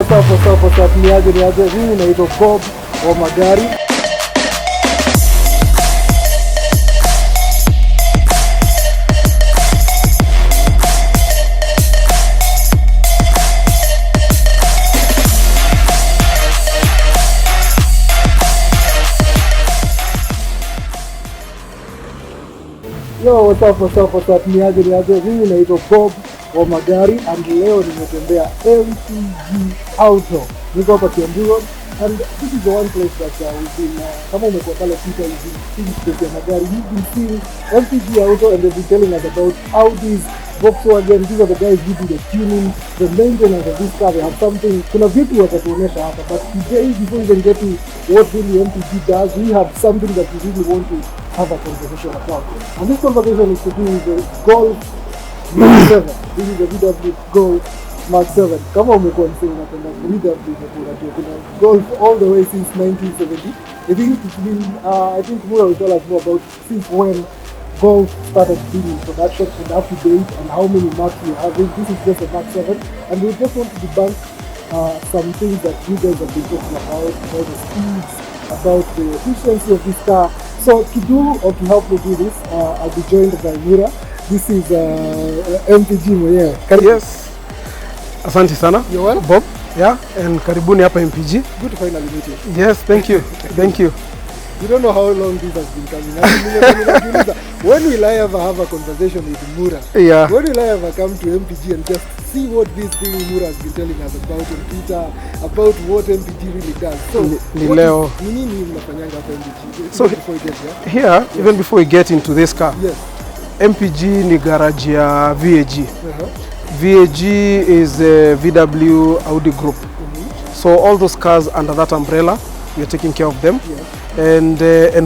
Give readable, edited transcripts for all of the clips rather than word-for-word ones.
what's up, niaje, mimi naitwa Bob wa Magari. Yo, what's up, niaje, mimi naitwa Bob wa Magari, and leo nimetembea MPG Auto. Niko hapa KIAMBU ROAD, and this is the one place that we've been, kama umekuwa pale Twitter, you've been seeing SpaceYaMagari, you've been seeing MPG Auto, and they've been telling us about Audi's, Volkswagen. These are the guys who do the tuning, the maintenance of this car. They have something, kuna vitu watatuonesha hapa, but today, before we even get to what really MPG does, we have something that we really want to have a conversation about. And this conversation is to do with the Golf Mark 7. This is the VW Golf Mark 7. Kama umekuwa msee unapenda VW kuna Golf all the way since 1970. I think Mura will tell us more about since when Golf started being in production and up to date and how many marks you have. This is just a Mark 7, and we just want to debunk some things that you guys have been talking about the speeds, about the efficiency of this car. So to do or to help me do this, I'll be joined by Mura. This is MPG mwenyewe. Yes. Asante sana. You're well? Bob. Yeah, and karibuni hapa MPG. Good to finally meet you. Yes, thank you. Thank you. You don't know how long this has been coming. When will I ever have a conversation with Mura? Yeah. When will I ever come to MPG and just see what this thing Mura has been telling us about on Twitter, about what MPG really does? So, Leo. So before we get here, yes. Even before we get into this car, yes. MPG ni garage ya VAG. VAG is a VW Audi group. So all those cars under that umbrella, we are taking care of them. Yes. And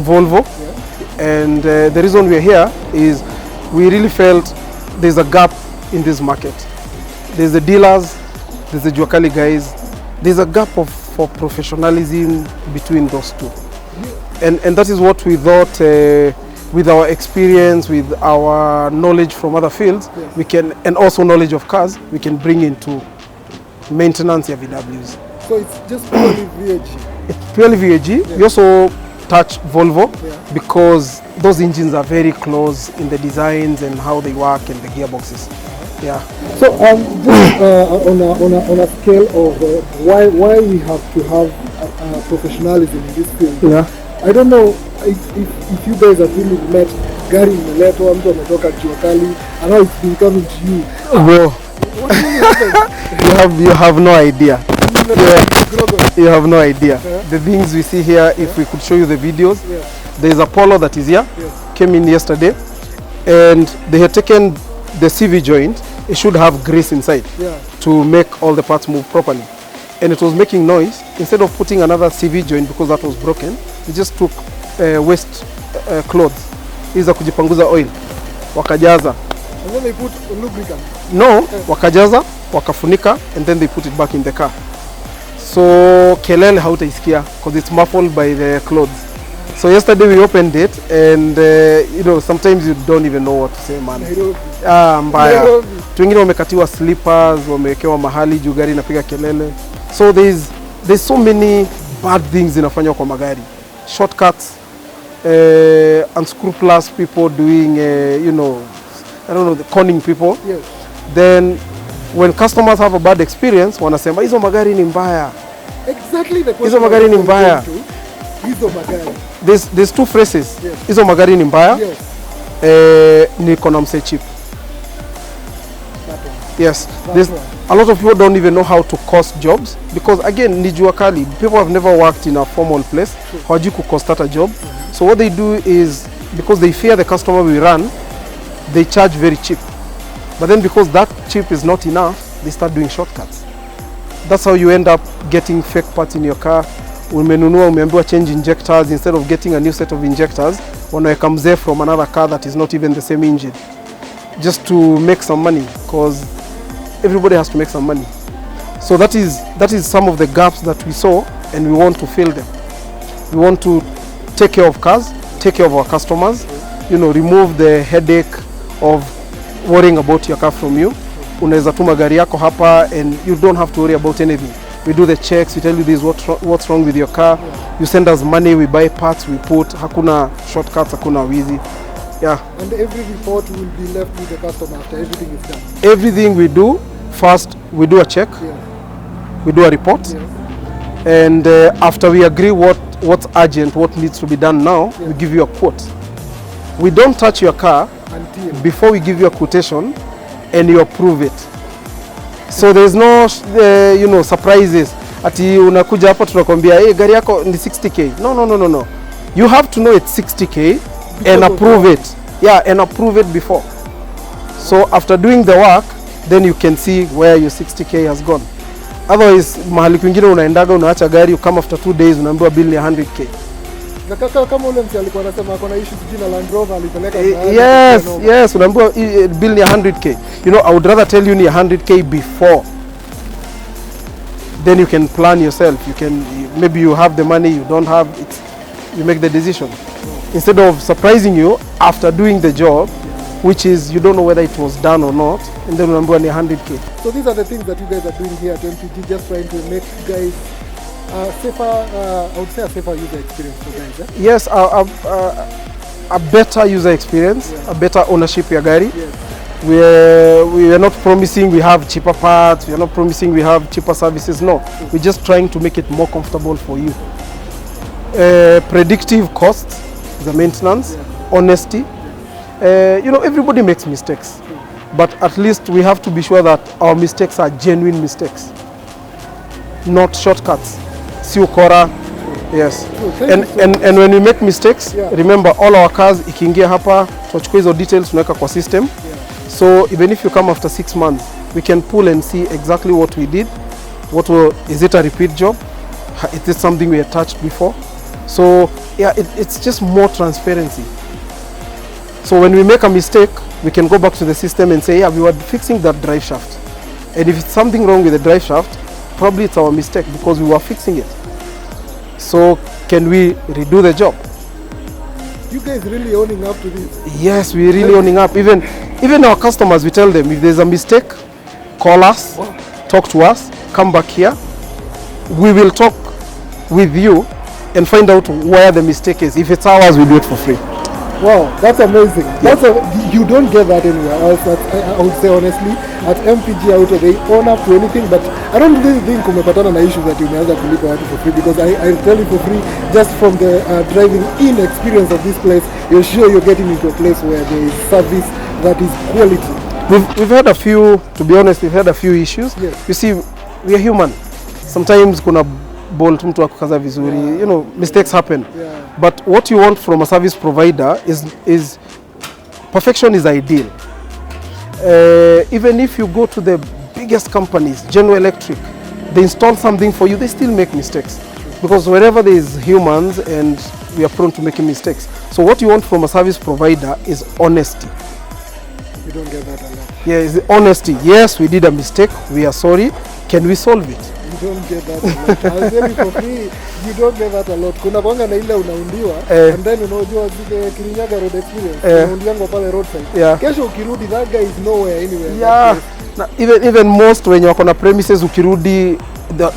Volvo. Yes. And the reason we are here is we really felt there's a gap in this market. There's the dealers, there's the Juakali guys. There's a gap for professionalism between those two. And that is what we thought, with our experience, with our knowledge from other fields, yes. We can, and also knowledge of cars, we can bring into maintenance of VWs. So it's just purely VAG? It's purely VAG. Yeah. We also touch Volvo, yeah. Because those engines are very close in the designs and how they work and the gearboxes. Yeah. So just on a scale of why we have to have professionalism in this field. Yeah. I don't know if you guys have really met Gari Meleto, mtu ametoka Juakali, and now it's been coming to you. Bro, you have no idea. Yeah. You have no idea. Yeah. The things we see here, if we could show you the videos, yeah. There is a Polo that is here, yeah. Came in yesterday, and they had taken the CV joint. It should have grease inside, yeah. To make all the parts move properly. And it was making noise. Instead of putting another CV joint because that was broken, they just took waste clothes. Iza kujipanguza oil. Wakajaza. And then they put lubricant? No, wakajaza, wakafunika, and then they put it back in the car. So kelele hautaisikia because it's muffled by the clothes. So yesterday we opened it, and you know, sometimes you don't even know what to say, man. Mbaya. Tu wengine wamekatiwa slippers, wamewekewa mahali juu gari inapiga kelele. So there's so many bad things inafanywa kwa magari. Shortcuts, unscrupulous people doing, you know, I don't know, the conning people. Yes. Then when customers have a bad experience, wanasema hizo magari ni mbaya. Exactly the question. Hizo magari ni mbaya. Hizo magari. There's two phrases. Yes. Hizo magari ni mbaya. Yes. Ni economy cheap. Yes. A lot of people don't even know how to cost jobs because again, ni Juakali. People have never worked in a formal place. Hawajui ku cost a job. So what they do is, because they fear the customer will run, they charge very cheap. But then because that cheap is not enough, they start doing shortcuts. That's how you end up getting fake parts in your car. Umenunua, umeambiwa change injectors, instead of getting a new set of injectors, wanaweka mzee from another car that is not even the same engine. Just to make some money, because everybody has to make some money. So that is some of the gaps that we saw, and we want to fill them. We want to take care of cars, take care of our customers, you know, remove the headache of worrying about your car from you. Unaweza tuma gari yako hapa and you don't have to worry about anything. we do the checks, we tell you this what's wrong with your car. You send us money, we buy parts, we put. Hakuna shortcuts, hakuna wizi. Yeah. And every report will be left with the customer after everything is done. Everything we do, first we do a check, we do a report, and after we agree what's urgent, what needs to be done now, we give you a quote. We don't touch your car before we give you a quotation and you approve it. So there's no you know, surprises. Ati unakuja hapa tunakwambia hey, gari yako ni 60k. No. You have to know it's 60k and approve it. Yeah, and approve it before. So after doing the work, then you can see where your 60k has gone. Otherwise, mahali kwingine unaendaga unaacha gari, you come after 2 days unaambiwa bill ni 100k. Na kama ule mtu alikuwa anasema kuna issue jina Land Rover alipeleka. Yes, unaambiwa bill ni 100k. You know, I would rather tell you ni 100k before. Then you can plan yourself. You can, maybe you have the money, you don't have it, you make the decision. Instead of surprising you after doing the job, which is you don't know whether it was done or not, and then unaambiwa ni 100k. So these are the things that you guys are doing here at MPG, just trying to make guys safer, I would say a safer user experience for guys. Eh? Yes, a better user experience, a better ownership ya gari. Yes. We are not promising we have cheaper parts, we are not promising we have cheaper services, no. We're just trying to make it more comfortable for you. Predictive costs, the maintenance, honesty. You know, everybody makes mistakes, but at least we have to be sure that our mistakes are genuine mistakes, not shortcuts. Siukora, yes. And when we make mistakes, remember all our cars, ikiingia hapa, tunachukua hizo details, tunaweka kwa system. So even if you come after 6 months, we can pull and see exactly what we did. Is it a repeat job? Is it something we had touched before? So yeah, it's just more transparency. So when we make a mistake, we can go back to the system and say, yeah, we were fixing that drive shaft. And if it's something wrong with the drive shaft, probably it's our mistake because we were fixing it. So can we redo the job? You guys really owning up to this? Yes, we're really owning up. Even our customers, we tell them, if there's a mistake, call us, talk to us, come back here. We will talk with you and find out where the mistake is. If it's ours, we do it for free. Wow, that's amazing. You don't get that anywhere else. I would say honestly, at MPG Auto they own up to anything, but I don't really think umepatana na issues that umeanza kulipa watu for free, because I tell you for free, just from the driving in experience of this place, you're sure you're getting into a place where there is service that is quality. We've had a few, to be honest, we've had a few issues. Yes. You see, we are human. Sometimes kuna bolt mtu akukaza vizuri, you know, mistakes happen. But what you want from a service provider is perfection is ideal. Even if you go to the biggest companies, General Electric, they install something for you, they still make mistakes. Because wherever there is humans, and we are prone to making mistakes. So what you want from a service provider is honesty. You don't get that a lot. Yeah, it's honesty. Yes, we did a mistake, we are sorry. Can we solve it? You don't get that a lot. I'll tell you for free, you don't get that a lot. Kuna kwanga na ile unaundiwa, and then unajua zile Kirinyaga road experience, unaundiwa pale roadside. Kesho ukirudi, that guy is nowhere anywhere. Yeah. Na, even most when you're on a premises, ukirudi,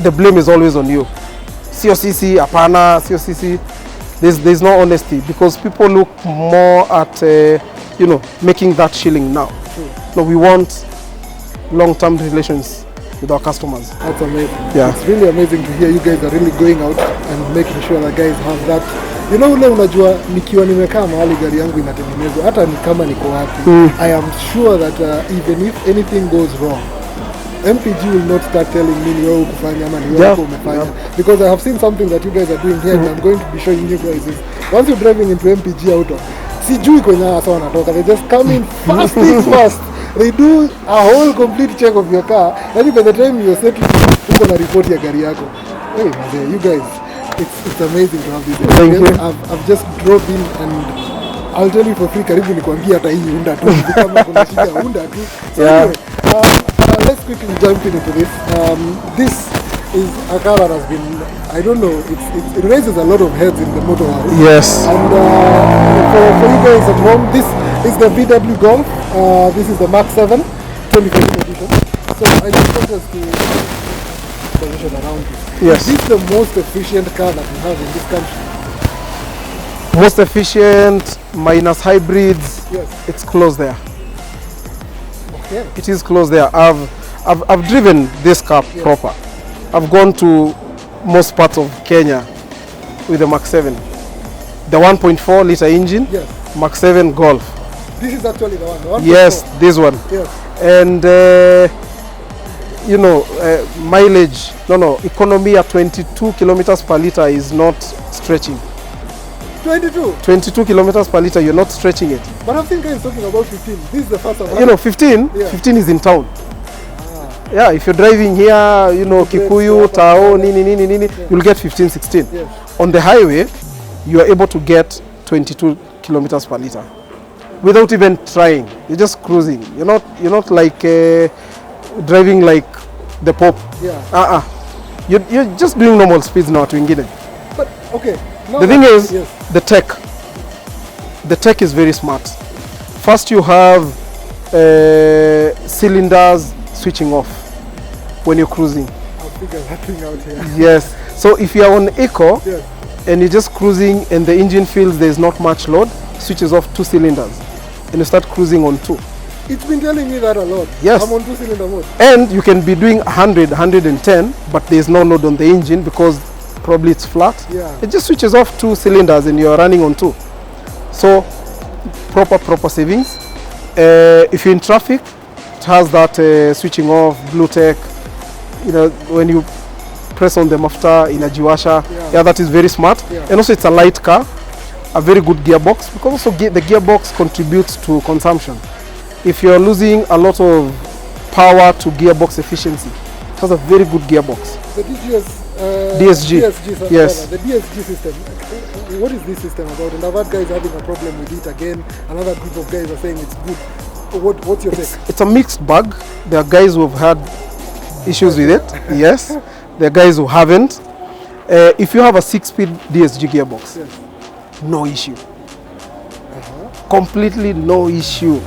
the blame is always on you. Sio sisi, hapana, sio sisi. There's no honesty, because people look more at you know, making that shilling now. No, we want long-term relations with our customers. That's amazing. Yeah. It's really amazing to hear you guys are really going out and making sure that guys have that. You know, ule unajua nikiwa nimekaa mahali gari yangu inatengenezwa, hata ni kama niko wapi, I am sure that even if anything goes wrong, MPG will not start telling me ni wewe kufanya ama ni wewe umefanya, because I have seen something that you guys are doing here, and I'm going to be showing you guys is, once you're driving into MPG Auto, sijui kwenye hasa wanatoka, they just come in fast things fast. They do a whole complete check of your car, and by the time you're settled, uko na report ya gari yako. Hey man, you guys, it's amazing to have this. Thank you. I've just drove in, and I'll tell you for free, karibu nikwambia hata hii unda tu, kama kuna shida unda tu. So anyway, let's quickly jump into this. This is a car that has been, I don't know, it raises a lot of heads in the motor world. Yes. And for you guys at home, this is the VW Golf. This is the Mark 7 2015 edition. So I just want us to information around you. Yes. Is this the most efficient car that we have in this country? Most efficient minus hybrids. Yes. It's close there. Okay. It is close there. I've driven this car proper. I've gone to most parts of Kenya with the Mach 7. The 1.4 liter engine, Yes. Mach 7 Golf. This is actually the one. The 1.4. Yes, this one. Yes. And you know, mileage, economy at 22 kilometers per liter is not stretching. 22. 22 kilometers per liter, you're not stretching it. But I think he's talking about 15. This is the first one. You know, 15, Yeah. 15 is in town. Yeah, if you're driving here, you know, Kikuyu, Tao, nini, you'll get 15, 16. Yes. On the highway, you are able to get 22 kilometers per liter without even trying. You're just cruising. You're not like driving like the Pope. Yeah. You're just doing normal speeds now to Ingine. But okay. Now The thing is, yes. the tech. The tech is very smart. First, you have cylinders switching off when you're cruising. I'll figure that thing out here. Yes. So if you're on eco Yes. and you're just cruising and the engine feels there's not much load, switches off 2 cylinders and you start cruising on 2. It's been telling me that a lot. Yes. I'm on 2-cylinder mode. And you can be doing 100, 110, but there's no load on the engine because probably it's flat. Yeah. It just switches off 2 cylinders and you're running on 2. So proper savings. If you're in traffic, it has that switching off, blue tech. You know, when you press on the mafta in a jiwasha, Yeah. that is very smart. Yeah. And also it's a light car, a very good gearbox, because also the gearbox contributes to consumption. If you're losing a lot of power to gearbox efficiency, it has a very good gearbox. The DSG. DSG. Sorry, Yes. the DSG system. What is this system about? And I've had guys having a problem with it again. Another group of guys are saying it's good. What's your take? It's a mixed bag. There are guys who have had issues with it. Yes. There are guys who haven't. If you have a 6-speed DSG gearbox, Yes. no issue. Completely no issue.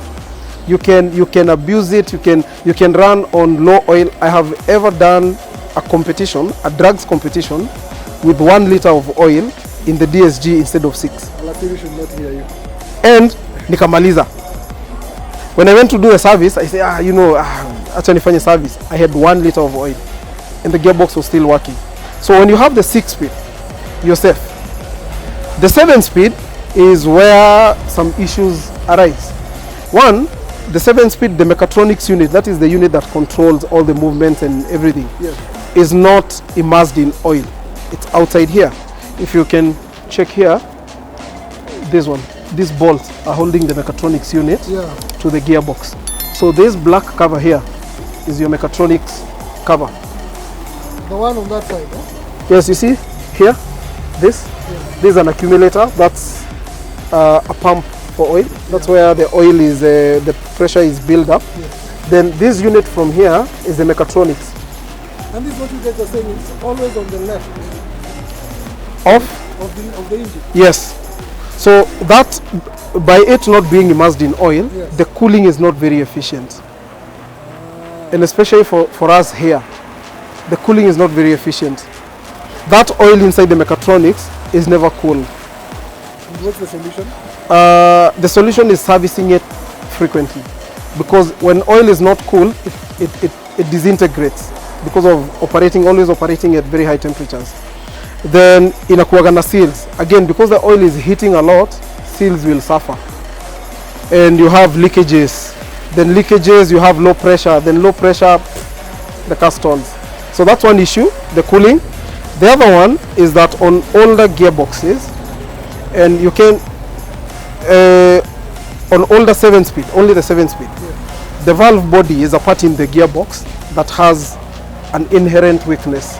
You can abuse it. You can run on low oil. I have ever done a competition, a drugs competition, with 1 liter of oil in the DSG instead of 6. Alasiri should not hear you. And nikamaliza. When I went to do a service, I say, acha nifanye service. I had 1 liter of oil and the gearbox was still working. So when you have the 6-speed, you're safe. The 7-speed is where some issues arise. One, the 7-speed, the mechatronics unit, that is the unit that controls all the movements and everything, Yes. is not immersed in oil. It's outside here. If you can check here, this one, these bolts are holding the mechatronics unit Yeah. to the gearbox. So this black cover here is your mechatronics cover. The one on that side. Huh? Yes, you see here, this is an accumulator. That's a pump for oil. That's where the oil is, the pressure is built up. Then this unit from here is the mechatronics. And this is what you guys are saying, it's always on the left of the engine. Yes. So that, by it not being immersed in oil, Yes. the cooling is not very efficient. And especially for us here, the cooling is not very efficient. That oil inside the mechatronics is never cool. And what's the solution? The solution is servicing it frequently, because when oil is not cool, it disintegrates because of always operating at very high temperatures. Then inakuwaga na seals. Again, because the oil is heating a lot, seals will suffer. And you have leakages. Then leakages, you have low pressure. Then low pressure, the car stalls. So that's one issue, the cooling. The other one is that on older gearboxes, and you can, on older 7-speed, only the 7-speed, the valve body is a part in the gearbox that has an inherent weakness.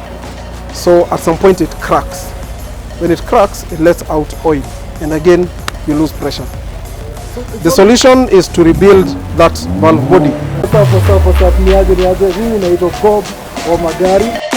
So at some point it cracks. When it cracks, it lets out oil. And again, you lose pressure. The solution is to rebuild that valve body. What's up? Niaje, mimi naitwa Bob wa Magari.